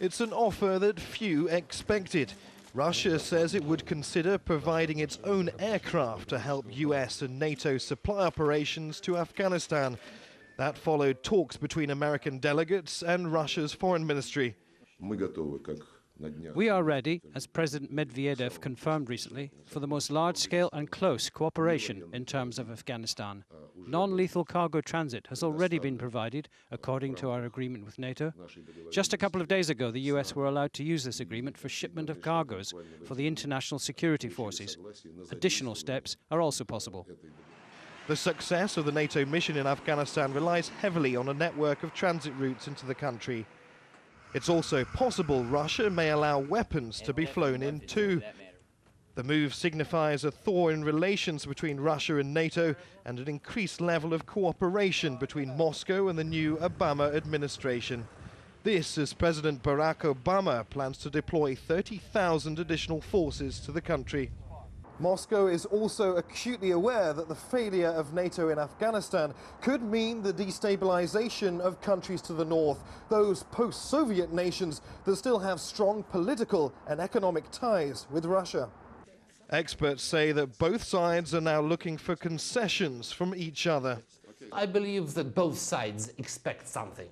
It's an offer that few expected. Russia says it would consider providing its own aircraft to help US and NATO supply operations to Afghanistan. That followed talks between American delegates and Russia's foreign ministry. We are ready, as President Medvedev confirmed recently, for the most large-scale and close cooperation in terms of Afghanistan. Non-lethal cargo transit has already been provided, according to our agreement with NATO. Just a couple of days ago, the US were allowed to use this agreement for shipment of cargoes for the international security forces. Additional steps are also possible. The success of the NATO mission in Afghanistan relies heavily on a network of transit routes into the country. It's also possible Russia may allow weapons to be flown in too. The move signifies a thaw in relations between Russia and NATO and an increased level of cooperation between Moscow and the new Obama administration. This as President Barack Obama plans to deploy 30,000 additional forces to the country. Moscow is also acutely aware that the failure of NATO in Afghanistan could mean the destabilization of countries to the north, those post-Soviet nations that still have strong political and economic ties with Russia. Experts say that both sides are now looking for concessions from each other. I believe that both sides expect something.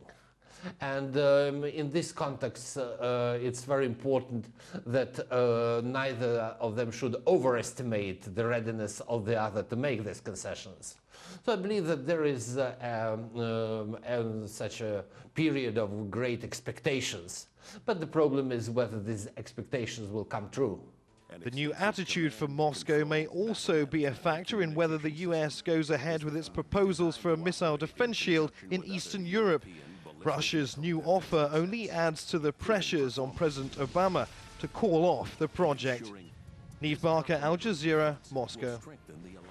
And in this context, it's very important that neither of them should overestimate the readiness of the other to make these concessions. So I believe that there is such a period of great expectations. But the problem is whether these expectations will come true. The new attitude from Moscow may also be a factor in whether the US goes ahead with its proposals for a missile defense shield in Eastern Europe. Russia's new offer only adds to the pressures on President Obama to call off the project. Neave Barker, Al Jazeera, Moscow.